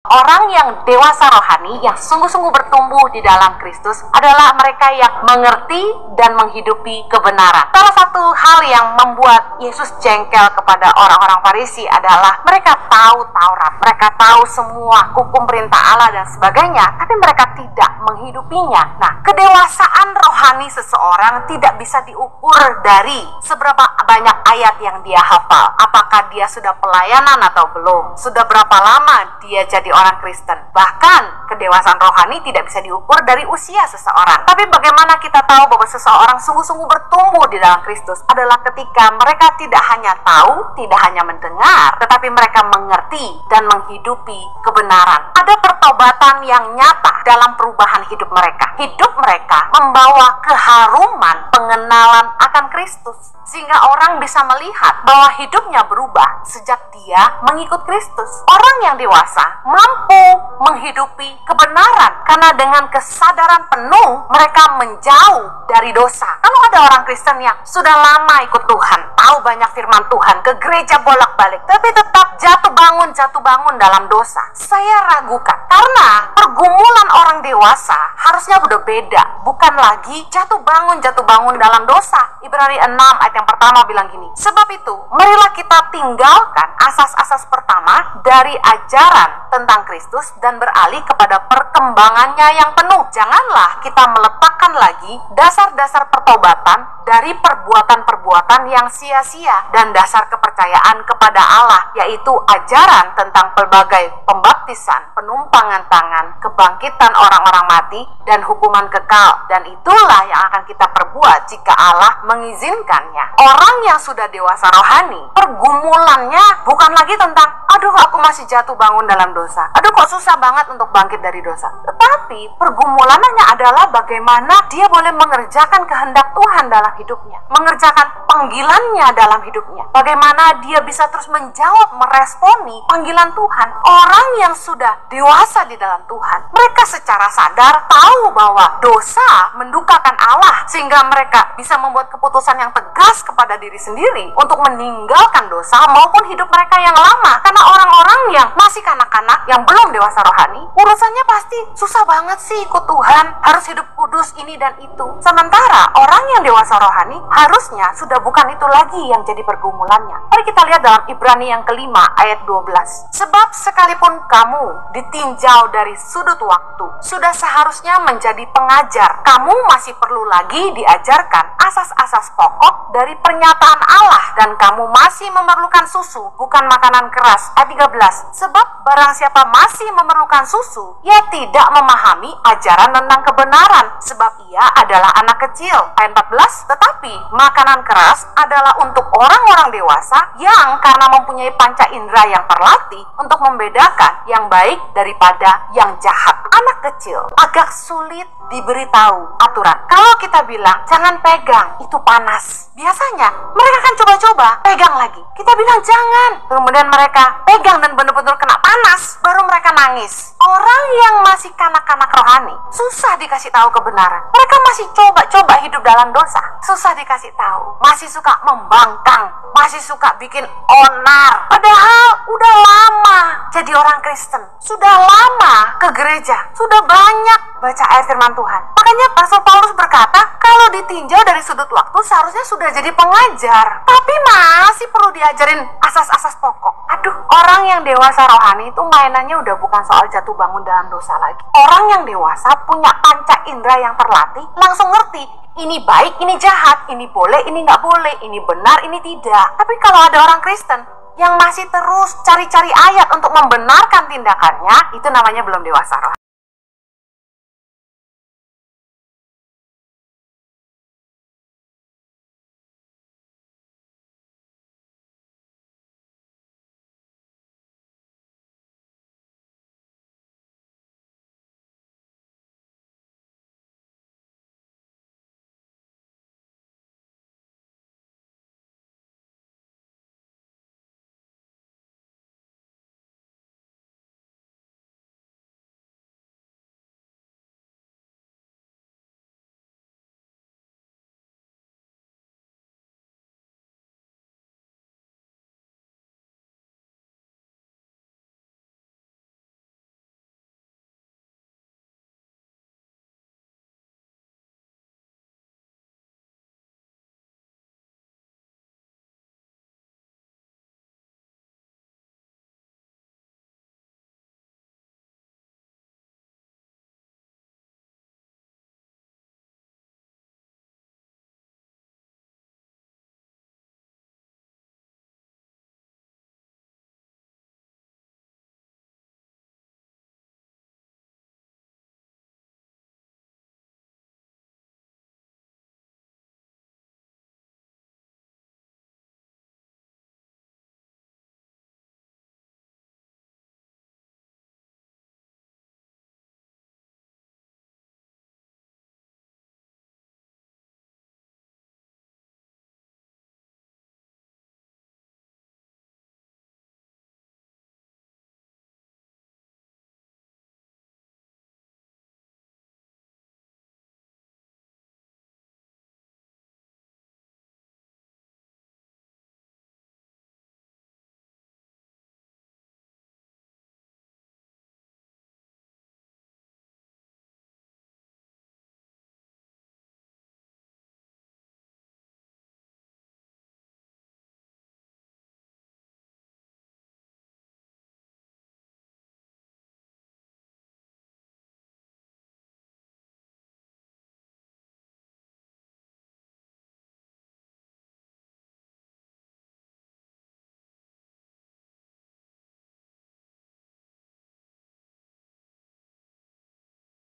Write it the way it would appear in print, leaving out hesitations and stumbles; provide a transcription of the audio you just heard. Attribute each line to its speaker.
Speaker 1: Orang yang dewasa rohani, yang sungguh-sungguh bertumbuh di dalam Kristus adalah mereka yang mengerti dan menghidupi kebenaran. Salah satu hal yang membuat Yesus jengkel kepada orang-orang Farisi adalah mereka tahu Taurat, mereka tahu semua hukum perintah Allah dan sebagainya, tapi mereka tidak menghidupinya. Nah, kedewasaan rohani seseorang tidak bisa diukur dari seberapa banyak ayat yang dia hafal, apakah dia sudah pelayanan atau belum, sudah berapa lama dia jadi orang Kristen. Bahkan kedewasaan rohani tidak bisa diukur dari usia seseorang. Tapi bagaimana kita tahu bahwa seseorang sungguh-sungguh bertumbuh di dalam Kristus adalah ketika mereka tidak hanya tahu, tidak hanya mendengar, tetapi mereka mengerti dan menghidupi kebenaran. Ada pertobatan yang nyata dalam perubahan hidup mereka. Hidup mereka membawa keharuman pengenalan akan Kristus, sehingga orang bisa melihat bahwa hidupnya berubah sejak dia mengikut Kristus. Orang yang dewasa mampu menghidupi kebenaran karena dengan kesadaran penuh mereka menjauh dari dosa. Kalau ada orang Kristen yang sudah lama ikut Tuhan, tahu banyak firman Tuhan, ke gereja bolak-balik, tapi tetap jatuh bangun dalam dosa, saya ragukan. Karena pergumulan orang dewasa harusnya udah beda, bukan lagi jatuh bangun dalam dosa. Ibrani 6 ayat yang pertama bilang gini, sebab itu marilah kita tinggalkan asas-asas pertama dari ajaran tentang Kristus dan beralih kepada perkembangannya yang penuh. Janganlah kita meletakkan lagi dasar-dasar pertobatan dari perbuatan-perbuatan yang sia-sia dan dasar kepercayaan kepada Allah, yaitu ajaran tentang pelbagai pembaptisan, penumpangan tangan, kebangkitan orang-orang mati, dan hukuman kekal. Dan itulah yang akan kita perbuat jika Allah mengizinkannya. Orang yang sudah dewasa rohani, pergumulannya bukan lagi tentang, aduh aku masih jatuh bangun dalam dosa, aduh kok susah banget untuk bangkit dari dosa. Tetapi pergumulannya adalah bagaimana dia boleh mengerjakan kehendak Tuhan dalam hidupnya, mengerjakan panggilannya dalam hidupnya, bagaimana dia bisa terus menjawab, meresponi panggilan Tuhan. Orang yang sudah dewasa di dalam Tuhan, mereka secara sadar tahu bahwa dosa mendukakan Allah, sehingga mereka bisa membuat keputusan yang tegas kepada diri sendiri untuk meninggalkan dosa maupun hidup mereka yang lama. Karena orang-orang yang masih kanak-kanak, yang belum dewasa rohani, urusannya pasti susah banget sih ikut Tuhan, harus hidup kudus ini dan itu. Sementara orang yang dewasa rohani harusnya sudah bukan itu lagi yang jadi pergumulannya. Mari kita lihat dalam Ibrani yang kelima ayat 12. Sebab sekalipun kamu ditinjau dari sudut waktu, sudah seharusnya menjadi pengajar, kamu masih perlu lagi diajarkan asas-asas pokok dari pernyataan Allah, dan kamu masih memerlukan susu, bukan makanan keras. Ayat 13. Sebab barang siapa masih memerlukan susu, ia tidak memahami ajaran tentang kebenaran, sebab ia adalah anak kecil. Ayat 14. Tetapi makanan keras adalah untuk orang-orang dewasa yang karena mempunyai panca indera yang terlatih untuk membedakan yang baik daripada yang jahat. Anak kecil agak sulit diberitahu aturan. Kalau kita bilang jangan pegang, itu panas, biasanya mereka akan coba-coba pegang lagi. Kita bilang jangan, kemudian mereka pegang dan benar-benar kena panas, baru mereka nangis. Orang yang masih kanak-kanak rohani susah dikasih tahu kebenaran. Mereka masih coba-coba hidup dalam dosa, susah dikasih tahu, masih suka membangkang, masih suka bikin onar. Padahal udah lama jadi orang Kristen, sudah lama ke gereja, sudah banyak baca ayat firman Tuhan. Makanya Rasul Paulus berkata, kalau ditinjau dari sudut waktu seharusnya sudah jadi pengajar, tapi masih perlu diajarin asas-asas pokok. Aduh, orang yang dewasa rohani itu mainannya udah bukan soal jatuh bangun dalam dosa lagi. Orang yang dewasa punya panca indera yang terlatih, langsung ngerti ini baik, ini jahat, ini boleh, ini nggak boleh, ini benar, ini tidak. Tapi kalau ada orang Kristen yang masih terus cari-cari ayat untuk membenarkan tindakannya, itu namanya belum dewasa rohani.